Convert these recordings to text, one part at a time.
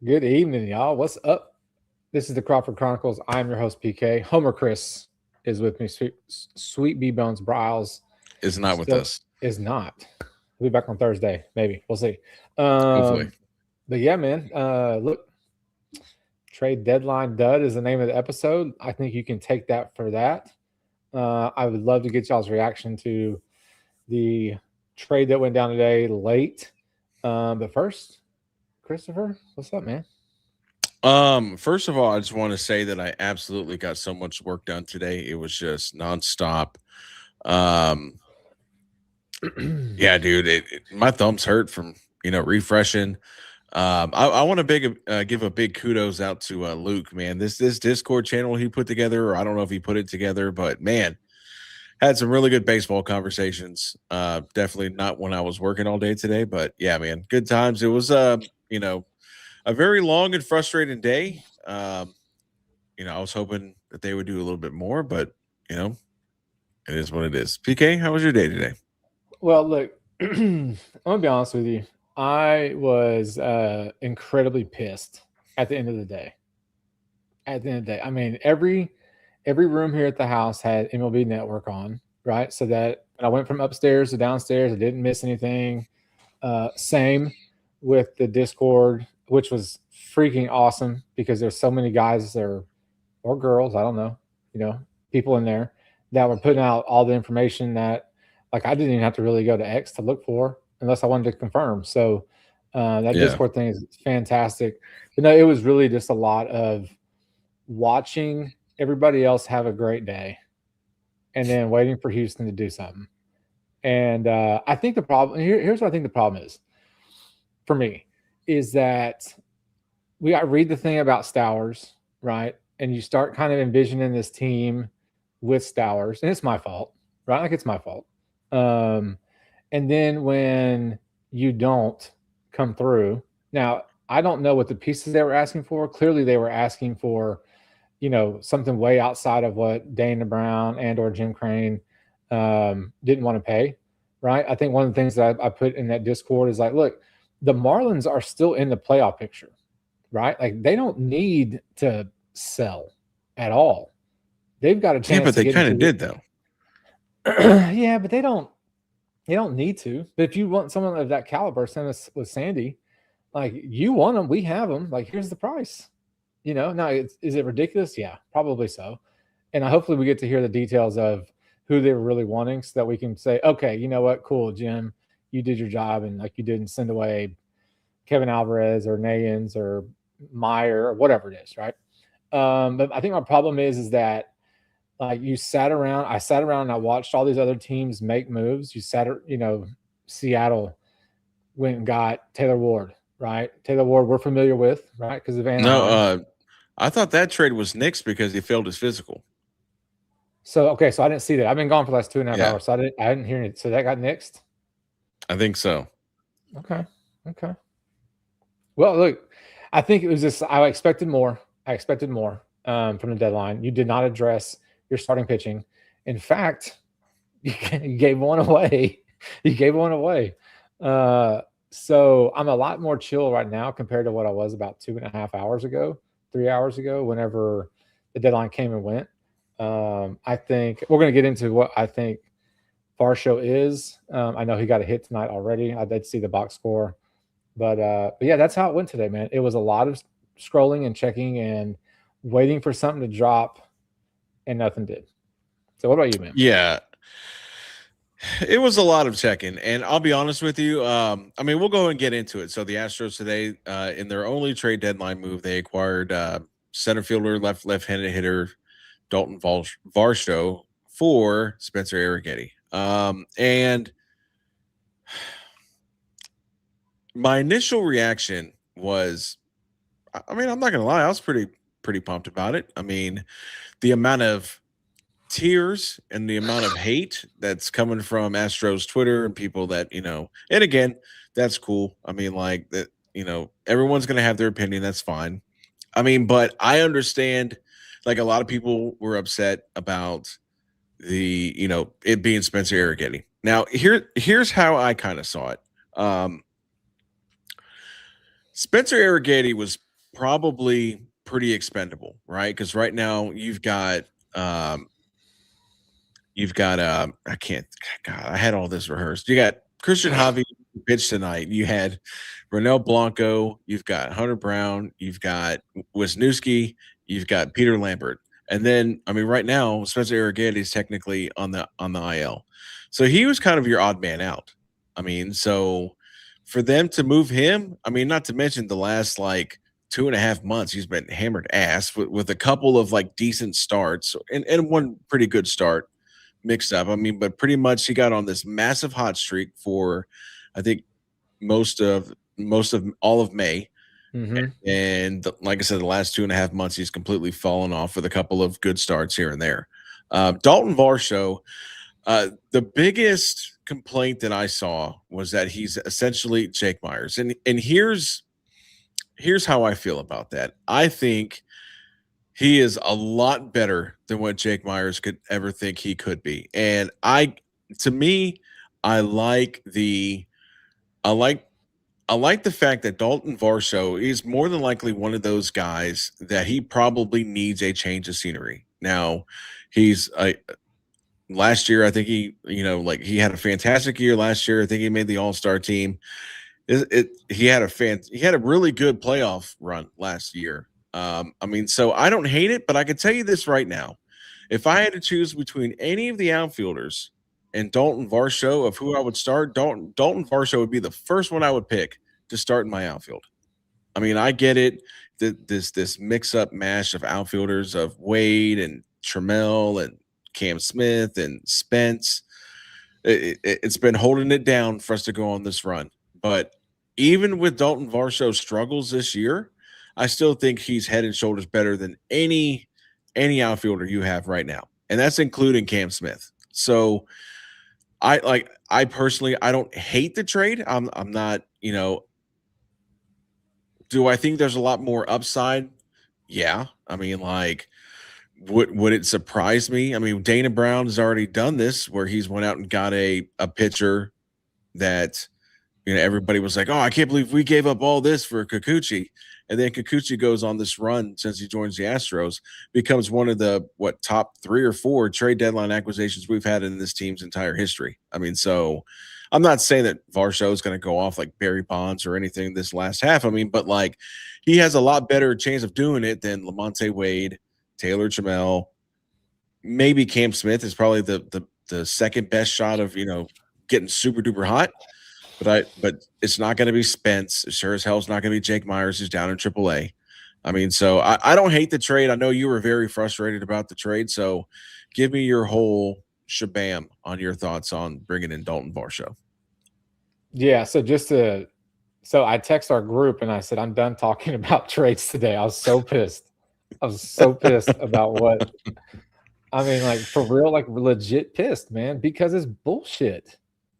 Good evening, y'all. What's up? This is the Crawford Chronicles. I'm your host, PK. Homer Chris is with me. Sweet B Bones Bryles Is not with still us. is not. He'll be back on Thursday, maybe. We'll see. Hopefully. But yeah, man. Look, Trade Deadline Dud is the name of the episode. I think you can take that for that. I would love to get y'all's reaction to the trade that went down today late. But first, Christopher, what's up, man? First of all, I just want to say that I absolutely got so much work done today. It was just nonstop. Um, yeah, dude, my thumbs hurt from refreshing. I want to give a big kudos out to Luke, man. This Discord channel he put together, or I don't know if he put it together, but man, had some really good baseball conversations. Definitely not when I was working all day today, but yeah, man, good times. It was you know, a very long and frustrating day. I was hoping that they would do a little bit more, but you know, it is what it is. PK, how was your day today? Well, look, I'm gonna be honest with you. I was incredibly pissed at the end of the day. At the end of the day, I mean, every room here at the house had MLB Network on, right? So that when I went from upstairs to downstairs, I didn't miss anything. Same with the Discord, which was freaking awesome because there's so many guys there or girls, I don't know, you know, people in there that were putting out all the information that like I didn't even have to really go to X to look for unless I wanted to confirm. So that Yeah. Discord thing is fantastic. But no, it was really just a lot of watching everybody else have a great day and then waiting for Houston to do something. And I think the problem here's what I think the problem is for me is that I read the thing about Stowers, right? And you start kind of envisioning this team with Stowers, and it's my fault, right? Like it's my fault. Um, and then when you don't come through, now I don't know what the pieces they were asking for. Clearly, they were asking for, something way outside of what Dana Brown and or Jim Crane didn't want to pay, right? I think one of the things that I put in that Discord is like, look, the Marlins are still in the playoff picture, right? Like they don't need to sell at all. They've got a Yeah, chance but to they get kind into of did though. yeah, but they don't need to. But if you want someone of that caliber, same as with Sandy, like you want them, we have them. Like here's the price. Now is it ridiculous? Yeah, probably so. And hopefully we get to hear the details of who they were really wanting, so that we can say, okay, you know what, cool, Jim, you did your job, and like you didn't send away Kevin Alvarez or Nayans or Meyer or whatever it is, right? But I think my problem is that like I sat around and I watched all these other teams make moves. Seattle went and got Taylor Ward, right? Taylor Ward we're familiar with, right? Because of No, Anaheim. I thought that trade was nixed because he failed his physical. So okay, so I didn't see that. I've been gone for the last 2.5 Yeah, hours, so I didn't hear it. So that got nixed. I think so. Okay. Okay. Well, look, I think it was just I expected more. I expected more from the deadline. You did not address your starting pitching. In fact, you gave one away. You gave one away. So I'm a lot more chill right now compared to what I was about 2.5 hours ago, 3 hours ago, whenever the deadline came and went. I think we're going to get into what I think Varsho is. I know he got a hit tonight already. I did see the box score, but yeah, that's how it went today, man. It was a lot of scrolling and checking and waiting for something to drop, and nothing did. So what about you, man? Yeah, it was a lot of checking, and I'll be honest with you. I mean, we'll go and get into it. So the Astros today, in their only trade deadline move, they acquired center fielder, left-handed hitter Dalton Varsho for Spencer Arrighetti. And my initial reaction was, I mean, I'm not gonna lie, I was pretty pumped about it. I mean, the amount of tears and the amount of hate that's coming from Astros Twitter and people that, and again, that's cool. I mean, like that, everyone's gonna have their opinion, that's fine. I mean, but I understand like a lot of people were upset about it being Spencer Arrighetti. Now, here's how I kind of saw it. Spencer Arrighetti was probably pretty expendable, right? Because right now um, you've got I can't, God, I had all this rehearsed. You got Christian Javi who pitched tonight. You had Ronel Blanco. You've got Hunter Brown. You've got Wisniewski. You've got Peter Lambert. And then, I mean, right now, Spencer Irrigate is technically on the IL. So he was kind of your odd man out. I mean, so for them to move him, I mean, not to mention the last like 2.5 months, he's been hammered ass with a couple of like decent starts and one pretty good start mixed up. I mean, but pretty much he got on this massive hot streak for, I think, most of all of May. And like I said, the last 2.5 months, he's completely fallen off with a couple of good starts here and there. Dalton Varsho, the biggest complaint that I saw was that he's essentially Jake Myers, and here's how I feel about that. I think he is a lot better than what Jake Myers could ever think he could be. And to me, I like the I like I like the fact that Dalton Varsho is more than likely one of those guys that he probably needs a change of scenery. Now, he's last year, I think like he had a fantastic year last year. I think he made the All-Star team. He had a really good playoff run last year. I mean, so I don't hate it, but I can tell you this right now. If I had to choose between any of the outfielders and Dalton Varsho of who I would start, Dalton Varsho would be the first one I would pick to start in my outfield. I mean, I get it. This mix up mash of outfielders of Wade and Trammell and Cam Smith and Spence. It's been holding it down for us to go on this run. But even with Dalton Varsho's struggles this year, I still think he's head and shoulders better than any outfielder you have right now. And that's including Cam Smith. So I personally, I don't hate the trade. I'm not, do I think there's a lot more upside? Yeah. I mean, like, would it surprise me? I mean, Dana Brown has already done this where he's went out and got a pitcher that everybody was like, oh, I can't believe we gave up all this for Kikuchi. And then Kikuchi goes on this run since he joins the Astros, becomes one of the top 3 or 4 trade deadline acquisitions we've had in this team's entire history. I mean, so I'm not saying that Varsho is going to go off like Barry Bonds or anything this last half. I mean, but like he has a lot better chance of doing it than Lamonte Wade, Taylor Trammell, maybe Cam Smith is probably the second best shot of getting super duper hot. But it's not going to be Spence. Sure as hell it's not going to be Jake Myers who's down in AAA. I mean, so I don't hate the trade. I know you were very frustrated about the trade. So give me your whole shabam on your thoughts on bringing in Dalton Varsho. Yeah. So I text our group and I said, I'm done talking about trades today. I was so pissed. About what, I mean, like for real, like legit pissed, man, because it's bullshit.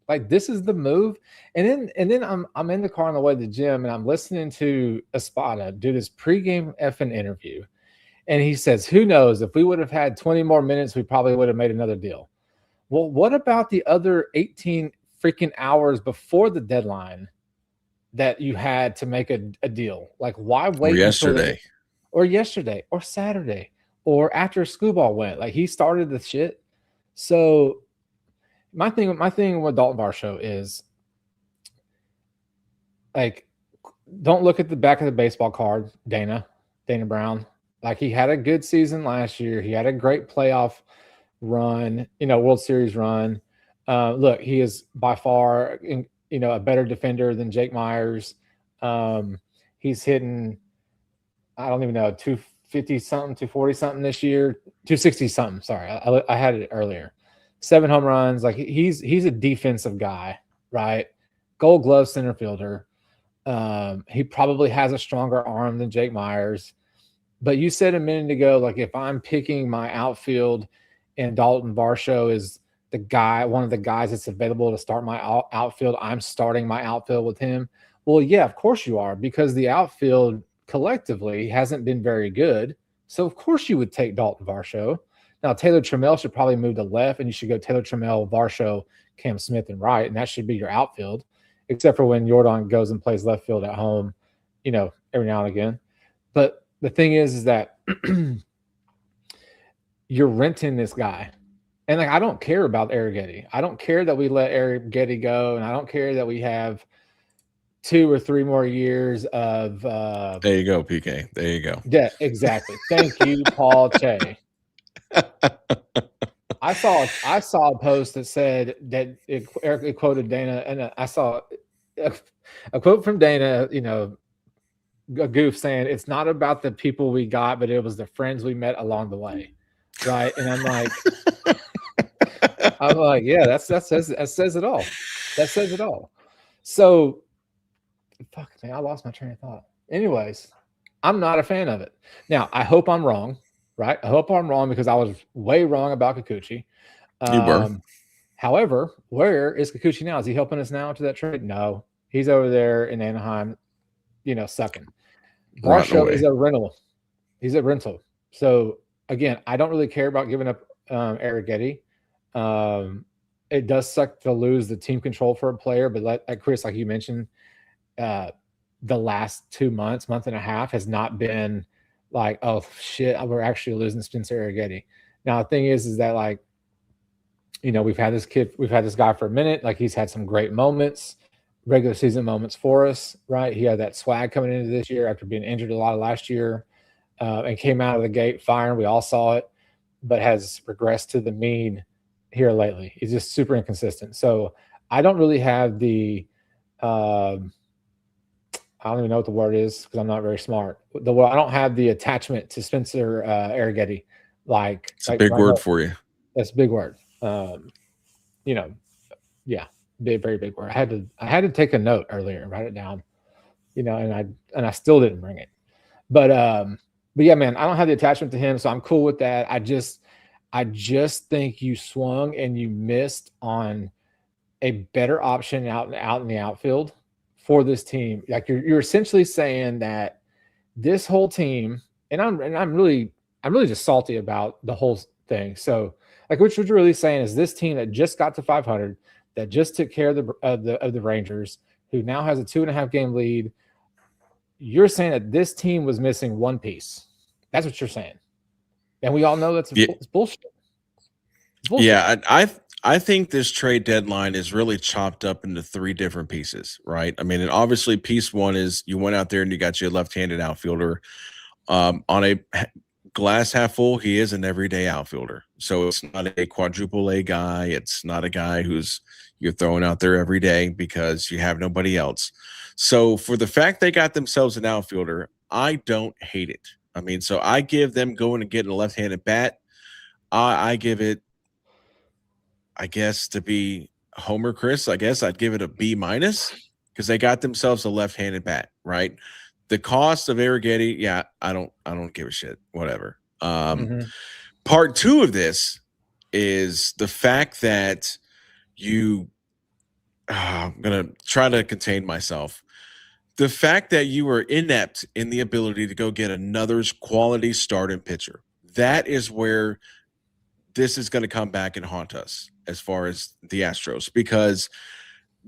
Like this is the move. And then I'm in the car on the way to the gym and I'm listening to Espada do this pregame effing interview. And he says, who knows, if we would have had 20 more minutes, we probably would have made another deal. Well, what about the other 18 freaking hours before the deadline that you had to make a deal? Like why wait yesterday or Saturday or after Screwball went? Like he started the shit. So my thing with Dalton Varsho is like, don't look at the back of the baseball card, Dana Brown. Like he had a good season last year. He had a great playoff run, World Series run. Look, he is by far, a better defender than Jake Myers. He's hitting, I don't even know, 250 something, 240 something this year, 260 something. Sorry, I had it earlier. 7 home runs. Like he's a defensive guy, right? Gold Glove center fielder. He probably has a stronger arm than Jake Myers. But you said a minute ago, like if I'm picking my outfield and Dalton Varsho is one of the guys that's available to start my outfield, I'm starting my outfield with him. Well, yeah, of course you are, because the outfield collectively hasn't been very good. So of course you would take Dalton Varsho. Now, Taylor Trammell should probably move to left, and you should go Taylor Trammell, Varsho, Cam Smith, and right, and that should be your outfield, except for when Jordan goes and plays left field at home, every now and again. But the thing is that you're renting this guy. And like, I don't care about Arrighetti. I don't care that we let Arrighetti go, and I don't care that we have 2 or 3 more years of there you go, PK. There you go. yeah, exactly. Thank you, Paul Che. I saw a post that said that it quoted Dana, and I saw a quote from Dana, a goof saying it's not about the people we got, but it was the friends we met along the way, right? And I'm like, yeah, that says it all. That says it all. So, fuck, man, I lost my train of thought. Anyways, I'm not a fan of it. Now, I hope I'm wrong, right? I hope I'm wrong because I was way wrong about Kikuchi. You were. However, where is Kikuchi now? Is he helping us now to that trade? No, he's over there in Anaheim, sucking. Varsho is a rental. He's a rental. So again, I don't really care about giving up Arrighetti. It does suck to lose the team control for a player, but like Chris, like you mentioned, the last 2 months, month and a half has not been like, oh shit, we're actually losing Spencer Arrighetti. Now the thing is that like, we've had this guy for a minute. Like he's had some great moments, regular season moments for us, right? He had that swag coming into this year after being injured a lot of last year, and came out of the gate firing. We all saw it, but has regressed to the mean here lately. He's just super inconsistent. So I don't really have the I don't even know what the word is because I'm not very smart. I don't have the attachment to Spencer Arrighetti. Like it's a big word for you. That's a big word. Yeah, very big word. I had to take a note earlier, write it down, and I still didn't bring it. But yeah, man, I don't have the attachment to him, so I'm cool with that. I just think you swung and you missed on a better option out in the outfield for this team. Like you're essentially saying that this whole team, and I'm really just salty about the whole thing. So like what you're really saying is this team that just got to 500, that just took care of the Rangers, who now has a 2.5 game lead. You're saying that this team was missing one piece. That's what you're saying. And we all know it's bullshit. It's bullshit. Yeah, I think this trade deadline is really chopped up into 3 different pieces, right? I mean, and obviously piece 1 is you went out there and you got your left-handed outfielder. On a glass half full, he is an everyday outfielder. So it's not a quadruple A guy. It's not a guy who's you're throwing out there every day because you have nobody else. So for the fact they got themselves an outfielder, I don't hate it. I mean, so I give them going and getting a left-handed bat. I give it, I guess, to be Homer Chris, I guess I'd give it a B- because they got themselves a left-handed bat, right? The cost of Arrighetti, yeah, I don't give a shit. Whatever. Part 2 of this is the fact that I'm gonna try to contain myself. The fact that you were inept in the ability to go get another quality starting pitcher. That is where this is going to come back and haunt us as far as the Astros, because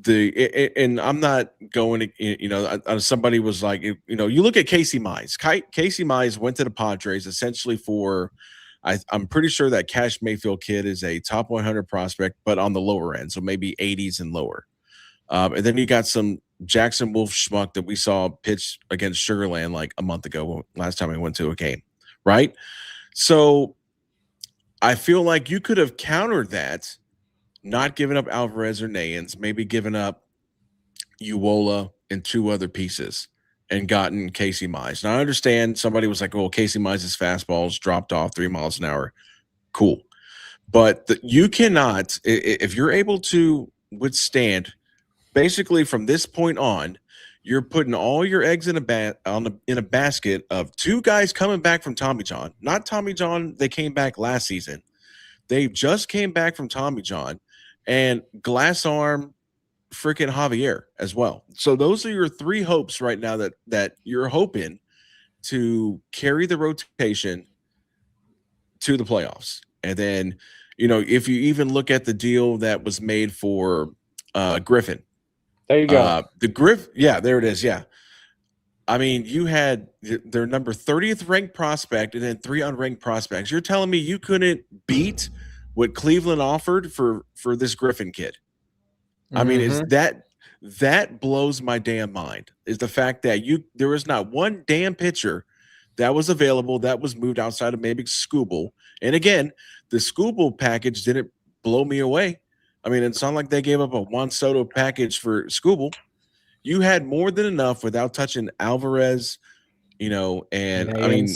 and I'm not going to, somebody was like, you look at Casey Mize. Casey Mize went to the Padres essentially for, I'm pretty sure that Cash Mayfield kid is a top 100 prospect, but on the lower end, so maybe 80s and lower. And then you got some Jackson Wolf schmuck that we saw pitch against Sugarland like a month ago, last time we went to a game, right? So I feel like you could have countered that, not giving up Alvarez or Nayans, maybe giving up Uwola and 2 other pieces and gotten Casey Mize. Now, I understand somebody was like, oh, Casey Mize's fastballs dropped off 3 miles an hour. Cool. But you cannot, if you're able to withstand, basically from this point on, you're putting all your eggs in a basket of 2 guys coming back from Tommy John. Not Tommy John, they came back last season. They just came back from Tommy John, and glass arm freaking Javier as well. So those are your 3 hopes right now that you're hoping to carry the rotation to the playoffs. And then, if you even look at the deal that was made for Griffin. There you go. Yeah, there it is. Yeah. I mean, you had their number 30th ranked prospect and then 3 unranked prospects. You're telling me you couldn't beat what Cleveland offered for this Griffin kid? I mean, is that blows my damn mind. Is the fact that there was not one damn pitcher that was available that was moved outside of maybe Scooble. And again, the Scooble package didn't blow me away. I mean, it's not like they gave up a Juan Soto package for Scooble. You had more than enough without touching Alvarez, and Nayans. I mean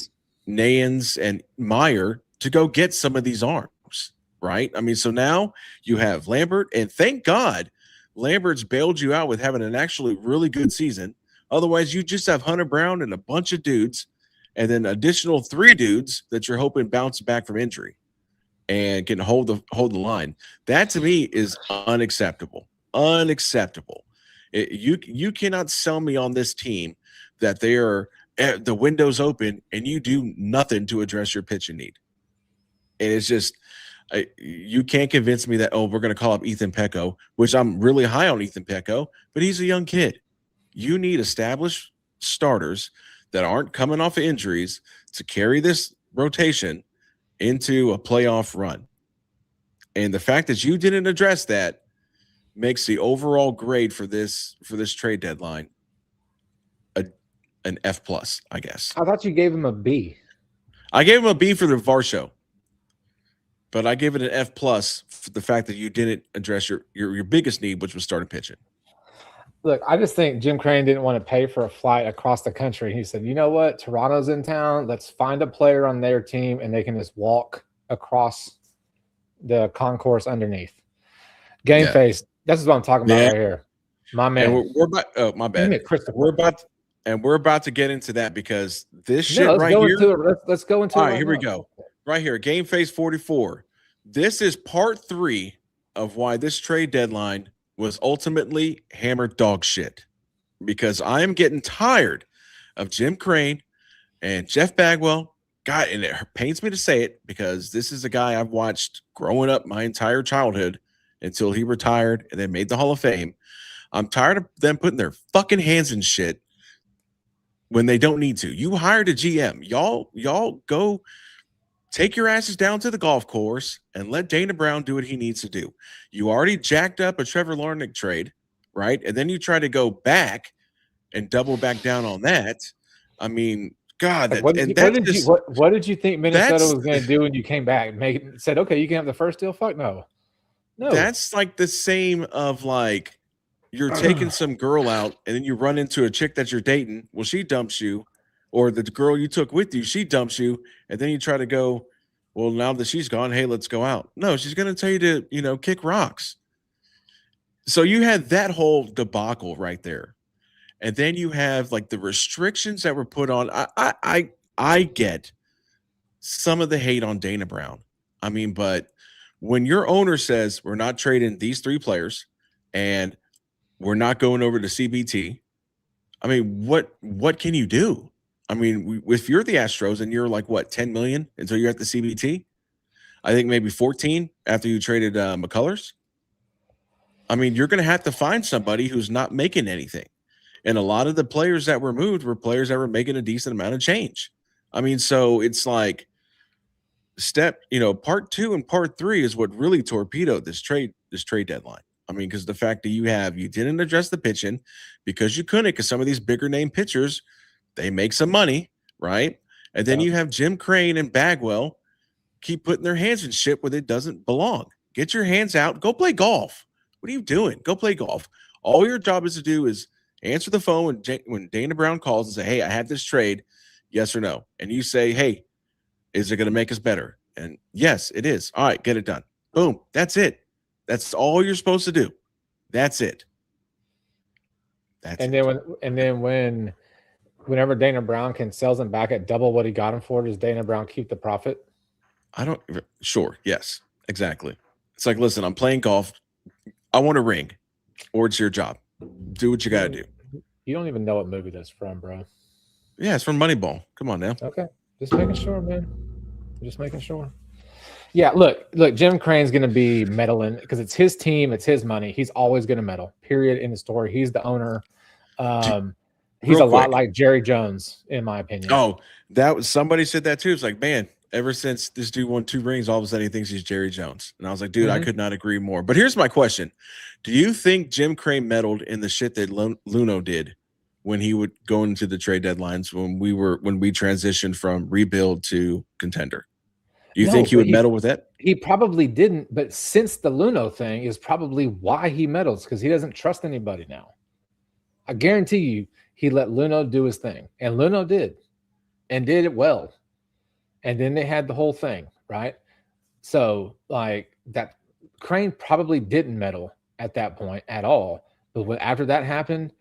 Nayans and Meyer to go get some of these arms, right? I mean, so now you have Lambert, and thank God Lambert's bailed you out with having an actually really good season. Otherwise, you just have Hunter Brown and a bunch of dudes, and then additional 3 dudes that you're hoping bounce back from injury and can hold the line. That to me is unacceptable. Unacceptable. You cannot sell me on this team that they are the window's open and you do nothing to address your pitching need. And it's just you can't convince me that, we're going to call up Ethan Pecco, which I'm really high on Ethan Pecco, but he's a young kid. You need established starters that aren't coming off of injuries to carry this rotation into a playoff run. And the fact that you didn't address that makes the overall grade for this trade deadline an F+, I guess. I thought you gave him a B. I gave him a B for the Varsho, but I gave it an F+ for the fact that you didn't address your biggest need, which was starting pitching. Look, I just think Jim Crane didn't want to pay for a flight across the country. He said, you know what? Toronto's in town. Let's find a player on their team, and they can just walk across the concourse underneath. Game face. This is what I'm talking about right here. My man. And we're about. Oh, my bad. We're about to get into that because this shit right here. Let's go into it. All right, here we go. Right here, Game Face 44. This is part 3 of why this trade deadline was ultimately hammered dog shit. Because I am getting tired of Jim Crane and Jeff Bagwell. God, and it pains me to say it because this is a guy I've watched growing up my entire childhood until he retired and then made the Hall of Fame. I'm tired of them putting their fucking hands in shit when they don't need to. You hired a GM. Y'all go take your asses down to the golf course and let Dana Brown do what he needs to do. You already jacked up a Trevor Larnach trade, right? And then you try to go back and double back down on that. I mean, God, what did you think Minnesota was going to do when you came back? Said, okay, you can have the first deal? Fuck no. That's like the same of like you're taking some girl out and then you run into a chick that you're dating. Well, she dumps you, or the girl you took with you, she dumps you, and then you try to go, well, now that she's gone, hey, let's go out. No, she's going to tell you to, kick rocks. So you had that whole debacle right there. And then you have like the restrictions that were put on. I get some of the hate on Dana Brown. I mean, but when your owner says we're not trading these 3 players and we're not going over to CBT, I mean, what can you do? I mean, if you're the Astros and you're like, what, 10 million until you're at the CBT? I think maybe 14 after you traded McCullers. I mean, you're going to have to find somebody who's not making anything. And a lot of the players that were moved were players that were making a decent amount of change. I mean, so it's like part 2 and part 3 is what really torpedoed this trade deadline. I mean, because the fact that you didn't address the pitching because you couldn't, because some of these bigger name pitchers, they make some money, right? And then you have Jim Crane and Bagwell keep putting their hands in shit where it doesn't belong. Get your hands out. Go play golf. What are you doing? Go play golf. All your job is to do is answer the phone when Dana Brown calls and say, hey, I had this trade, yes or no. And you say, hey, is it going to make us better? And yes, it is. All right, get it done. Boom. That's it. That's all you're supposed to do. That's it. Whenever Dana Brown can sell them back at double what he got them for, does Dana Brown keep the profit? Sure. Yes, exactly. It's like, listen, I'm playing golf. I want a ring, or it's your job. Do what you got to do. You don't even know what movie that's from, bro. Yeah, it's from Moneyball. Come on now. Okay. Just making sure, man. Just making sure. Yeah, look, Jim Crane's going to be meddling because it's his team. It's his money. He's always going to meddle, period, in the story. He's the owner. He's a lot like Jerry Jones, in my opinion. Oh, that was somebody said that too. It's like, man, ever since this dude won 2 rings, all of a sudden he thinks he's Jerry Jones. And I was like, dude, I could not agree more. But here's my question. Do you think Jim Crane meddled in the shit that Luno did when he would go into the trade deadlines when we transitioned from rebuild to contender? You think he would meddle with that? He probably didn't, but since the Luno thing is probably why he meddles, because he doesn't trust anybody now. I guarantee you he let Luno do his thing. And Luno did. And did it well. And then they had the whole thing, right? So, like, that Crane probably didn't meddle at that point at all. But after that happened,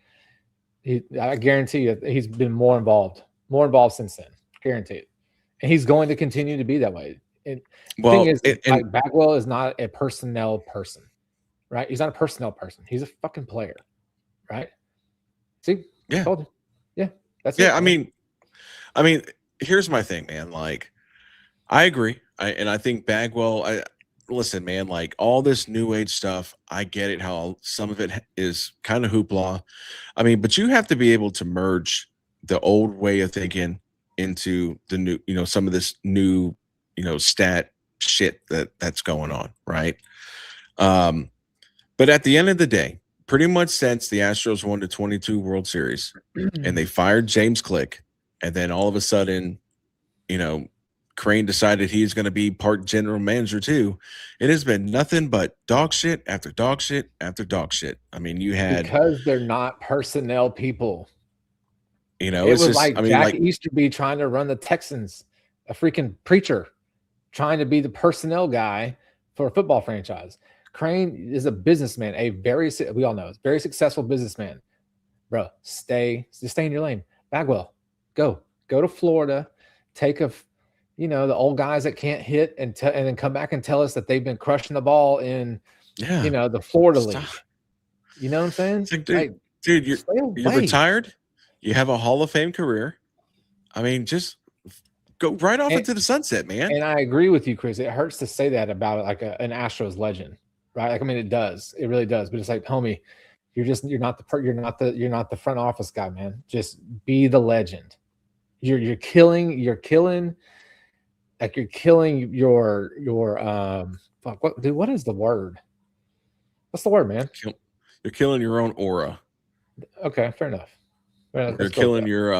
I guarantee you he's been more involved since then. Guarantee it. And he's going to continue to be that way. And the thing is, like, Bagwell is not a personnel person, right? He's not a personnel person. He's a fucking player, right? See? Yeah. I told you. Yeah. That's it. I mean, here's my thing, man. Like, I agree. I think Bagwell, listen, man, like all this new age stuff, I get it, how some of it is kind of hoopla. I mean, but you have to be able to merge the old way of thinking into the new, some of this new, stat shit that's going on, right? But at the end of the day, pretty much since the Astros won the 22 World Series and they fired James Click, and then all of a sudden, Crane decided he's going to be part general manager too. It has been nothing but dog shit after dog shit after dog shit. I mean, because they're not personnel people. It was just, like Jack Easterby trying to run the Texans, a freaking preacher trying to be the personnel guy for a football franchise. Crane is a businessman, we all know, very successful businessman. Bro, just stay in your lane. Bagwell, go to Florida, take the old guys that can't hit and then come back and tell us that they've been crushing the ball in, the Florida League. You know what I'm saying? It's like, dude, you're retired. You have a Hall of Fame career. I mean, just go right off into the sunset, man. And I agree with you, Chris. It hurts to say that about like an Astros legend, right? Like, I mean, it does. It really does. But it's like, homie, you're not the front office guy, man. Just be the legend. You're killing your fuck, what is the word? What's the word, man? You're killing your own aura. Okay, fair enough. You're killing your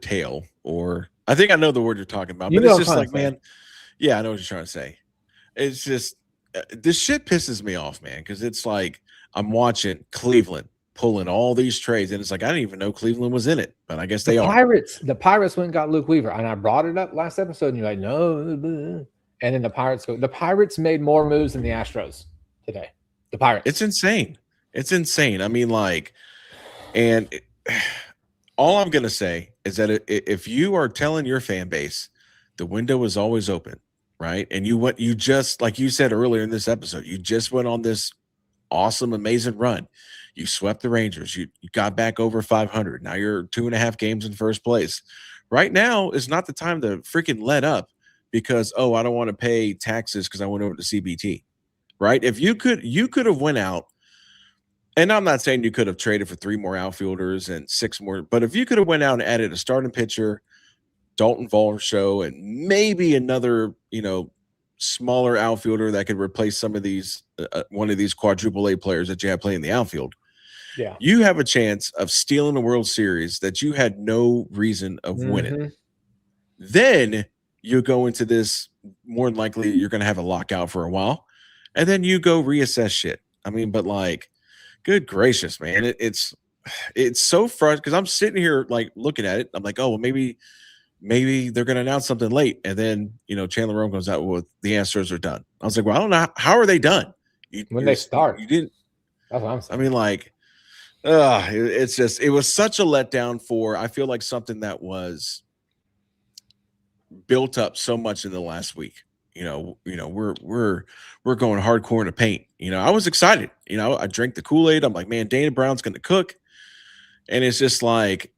tail, or I think I know the word you're talking about, but it's just like, man, yeah, I know what you're trying to say. It's just this shit pisses me off, man, because it's like I'm watching Cleveland pulling all these trades, and it's like I didn't even know Cleveland was in it, but I guess they are. The Pirates went and got Luke Weaver, and I brought it up last episode, and you're like, no, and then the Pirates made more moves than the Astros today. The Pirates. It's insane. I mean, like, and all I'm gonna say is that if you are telling your fan base the window is always open, right? And you just, like you said earlier in this episode, you just went on this awesome, amazing run. You swept the Rangers. You got back over 500. Now you're 2.5 games in first place. Right now is not the time to freaking let up because, I don't want to pay taxes because I went over to CBT, right? If you could have went out, and I'm not saying you could have traded for 3 more outfielders and 6 more, but if you could have went out and added a starting pitcher, Daulton Varsho, and maybe another, smaller outfielder that could replace some of these, one of these quadruple A players that you have playing the outfield. Yeah, you have a chance of stealing a World Series that you had no reason of winning. Then you go into this, more than likely you're going to have a lockout for a while, and then you go reassess shit. I mean, but like, good gracious, man, it's so frustrating because I'm sitting here like looking at it. I'm like, oh, well, maybe they're going to announce something late, and then Chandler Rome goes out with the Astros are done. I was like, well, I don't know how are they done when they start. You didn't. That's what I'm saying. I mean, like. It was such a letdown for, I feel like, something that was built up so much in the last week. We're going hardcore in the paint. I was excited. I drank the Kool-Aid. I'm like, man, Dana Brown's going to cook. And it's just like,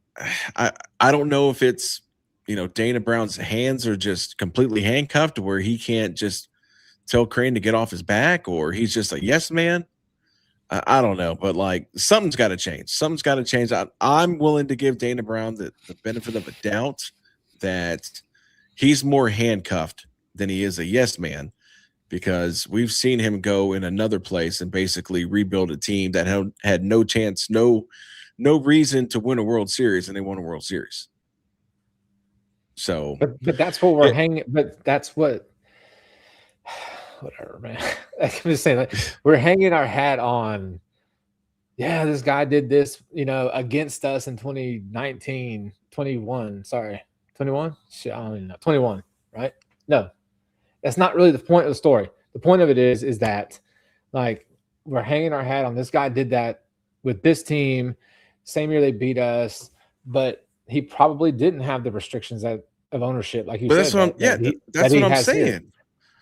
I don't know if it's, Dana Brown's hands are just completely handcuffed where he can't just tell Crane to get off his back, or he's just like, yes, man. I don't know, but like something's got to change. Something's got to change. I'm willing to give Dana Brown the benefit of a doubt that he's more handcuffed than he is a yes man, because we've seen him go in another place and basically rebuild a team that had no chance, no reason to win a World Series, and they won a World Series. So, but that's what we're hanging. But that's what. Whatever, man. I'm just saying, like, we're hanging our hat on. Yeah, this guy did this, against us in 2019, 21. Sorry, 21. Shit, I don't even know. 21, right? No, that's not really the point of the story. The point of it is that, like, we're hanging our hat on this guy did that with this team. Same year they beat us, but he probably didn't have the restrictions of ownership, like you said. That's what I'm saying. Here.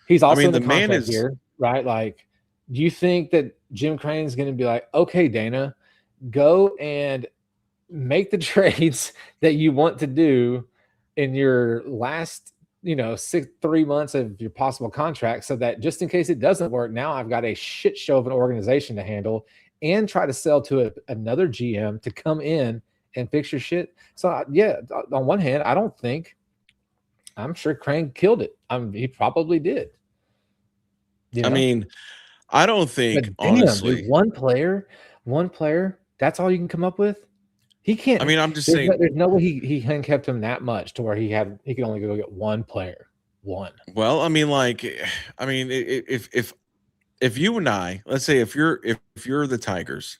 He's also in the man contract here, right? Like, do you think that Jim Crane's going to be like, okay, Dana, go and make the trades that you want to do in your last, 3 months of your possible contract, so that just in case it doesn't work, now I've got a shit show of an organization to handle and try to sell to another GM to come in and fix your shit. So, yeah, on one hand, I'm sure Crane killed it. He probably did. I mean, I don't think, honestly, dude, one player, that's all you can come up with. He can't. I mean, I'm just saying, there's no way he handcuffed him that much to where he could only go get one player. One. Well, I mean, if you and I, let's say if you're the Tigers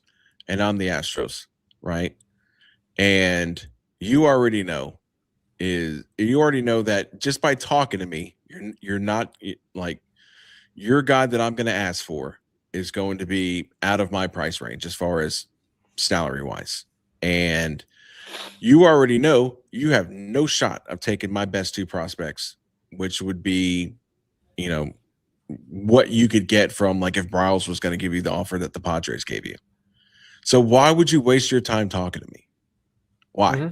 and I'm the Astros, right? And you already know that just by talking to me, you're not like, your guy that I'm going to ask for is going to be out of my price range as far as salary wise. And you already know you have no shot of taking my best two prospects, which would be, what you could get from, like, if Bryles was going to give you the offer that the Padres gave you. So why would you waste your time talking to me? Why? Mm-hmm.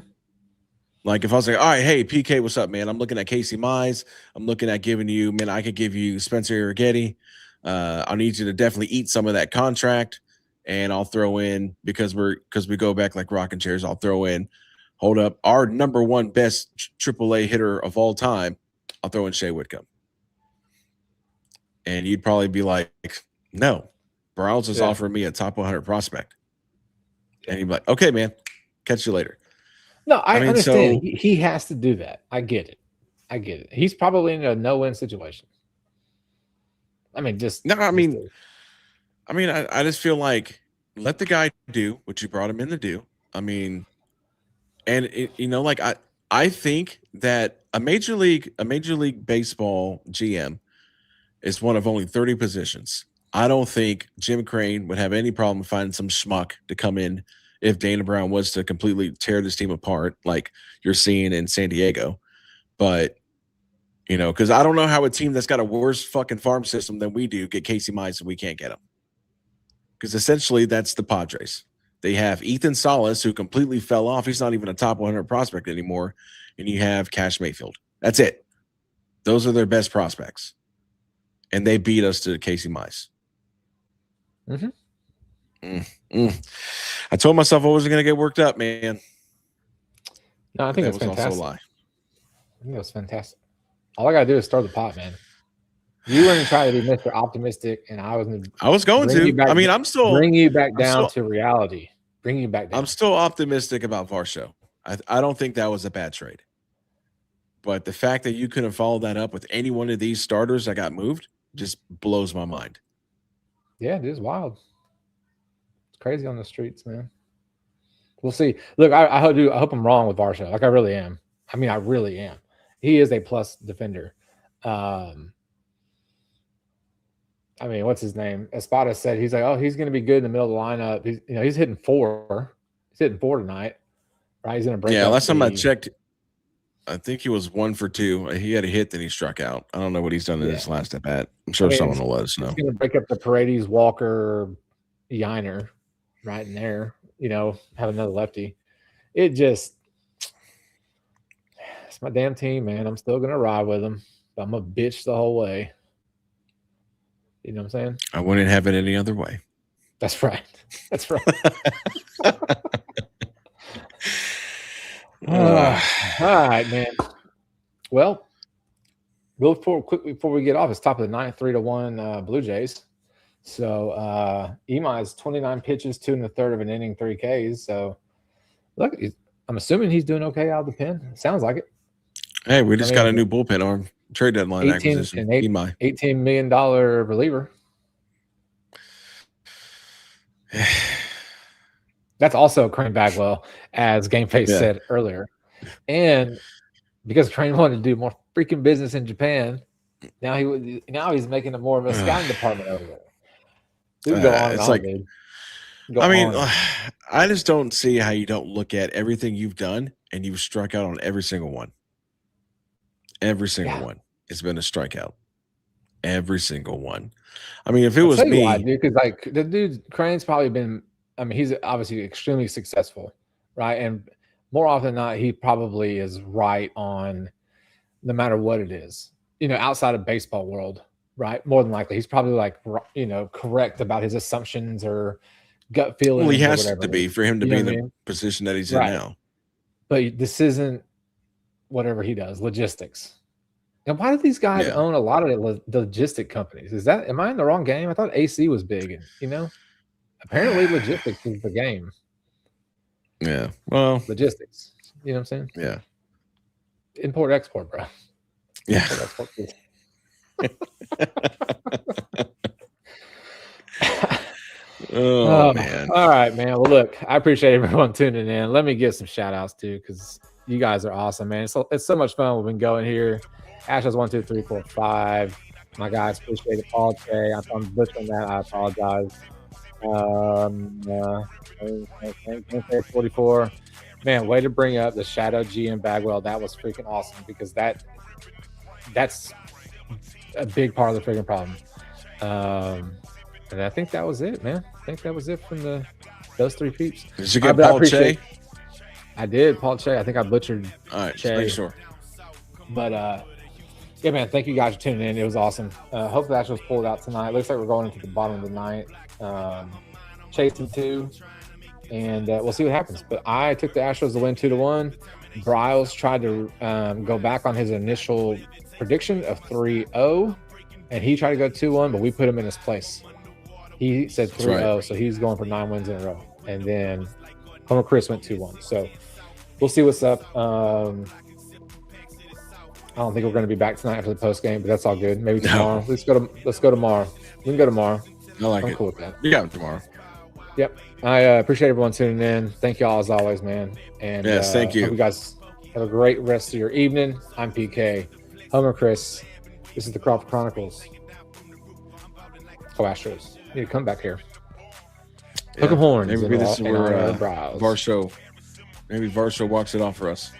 Like, if I was like, all right, hey, PK, what's up, man? I'm looking at Casey Mize. I'm looking at giving you, man, I could give you Spencer Arrighetti. I need you to definitely eat some of that contract. And I'll throw in, because we go back like rocking chairs, I'll throw in, hold up, our number one best AAA hitter of all time, I'll throw in Shea Whitcomb. And you'd probably be like, no, Bryles is offering me a top 100 prospect. And you'd be like, okay, man, catch you later. No, I understand. So, he has to do that. I get it. He's probably in a no-win situation. I mean, I just feel like, let the guy do what you brought him in to do. I mean, and I think that a major league baseball GM is one of only 30 positions. I don't think Jim Crane would have any problem finding some schmuck to come in if Dana Brown was to completely tear this team apart, like you're seeing in San Diego. But, because I don't know how a team that's got a worse fucking farm system than we do get Casey Mize and we can't get him. Because essentially that's the Padres. They have Ethan Salas, who completely fell off. He's not even a top 100 prospect anymore. And you have Cash Mayfield. That's it. Those are their best prospects. And they beat us to Casey Mize. Mm-hmm. I told myself I wasn't going to get worked up, man. No, I think that's fantastic. Also a lie. I think that's fantastic. All I got to do is stir the pot, man. You were going to try to be Mr. Optimistic, and I was going to. Bring you back down to reality. Bring you back down. I'm still optimistic about Varsho. I don't think that was a bad trade. But the fact that you couldn't follow that up with any one of these starters that got moved just blows my mind. Yeah, it is wild. Crazy on the streets, man. We'll see. Look, I hope I'm wrong with Varsho. Like, I really am. I mean, I really am. He is a plus defender. I mean, what's his name? Espada said he's like, oh, he's going to be good in the middle of the lineup. He's hitting 4. He's hitting 4 tonight, right? He's going to break. Yeah, last time I checked, I think he was 1 for 2. He had a hit, then he struck out. I don't know what he's done in his last at bat. I'm sure someone will let us know. He's going to break up the Paredes, Walker, Yiner right in there. Have another lefty. It's my damn team, man. I'm still going to ride with them. But I'm a bitch the whole way. You know what I'm saying? I wouldn't have it any other way. That's right. That's right. All right, man. Well, real quick before we get off, it's top of the ninth, 3-1 Blue Jays. So Ema is 29 pitches, 2 1/3 of an inning, 3 Ks. So look, I'm assuming he's doing okay out of the pen. Sounds like it. Hey, we just got a new bullpen arm. Trade deadline acquisition. $18 million reliever. That's also Crane Bagwell, as Game Face said earlier. And because Crane wanted to do more freaking business in Japan, now he's making it more of a scouting department over there. Dude, go on and on, dude. I just don't see how you don't look at everything you've done and you've struck out on every single one. Every single one. It's been a strikeout. Every single one. I mean, if it was me, why, dude, because like the dude Crane's probably been. I mean, he's obviously extremely successful, right? And more often than not, he probably is right on, no matter what it is. You know, outside of baseball world, right? More than likely, he's probably like correct about his assumptions or gut feeling. Well, he has to be for him to be in the position that he's in now. But this isn't whatever he does, logistics. And why do these guys own a lot of the logistic companies? Am I in the wrong game? I thought AC was big, and apparently logistics is the game. Yeah. Well, logistics. You know what I'm saying? Yeah. Import export, bro. Yeah. Oh man. All right, man. Well, look, I appreciate everyone tuning in. Let me give some shout outs too, because you guys are awesome, man. It's so much fun. We've been going here. Astros 1, 2, 3, 4, 5. My guys, appreciate it. Paul Che. I'm butchering that. I apologize. 44. Man, way to bring up the Shadow GM Bagwell. That was freaking awesome, because that's a big part of the freaking problem. And I think that was it, man. I think that was it from those 3 peeps. Did you get Paul Che? I did, Paul Che. I think I butchered Che. Sure. But yeah, man, thank you guys for tuning in. It was awesome. Hope the Astros pulled out tonight. Looks like we're going into the bottom of the ninth. Chasing 2. And we'll see what happens. But I took the Astros to win 2-1. Bryles tried to go back on his initial prediction of 3-0. And he tried to go 2-1, but we put him in his place. He said 3-0, so he's going for 9 wins in a row. And then Homer Chris went 2-1. So we'll see what's up. I don't think we're going to be back tonight for the post game, but that's all good. Maybe tomorrow. No. Let's go tomorrow. We can go tomorrow. I like it. Cool with that. You got it tomorrow. Yep. I appreciate everyone tuning in. Thank you all as always, man. And yes, thank you. Hope you guys have a great rest of your evening. I'm PK. Homer Chris. This is the Crawford Chronicles. Astros. You need to come back here. Hook 'em horns. Maybe this is where Varsho. Maybe Varsho walks it off for us.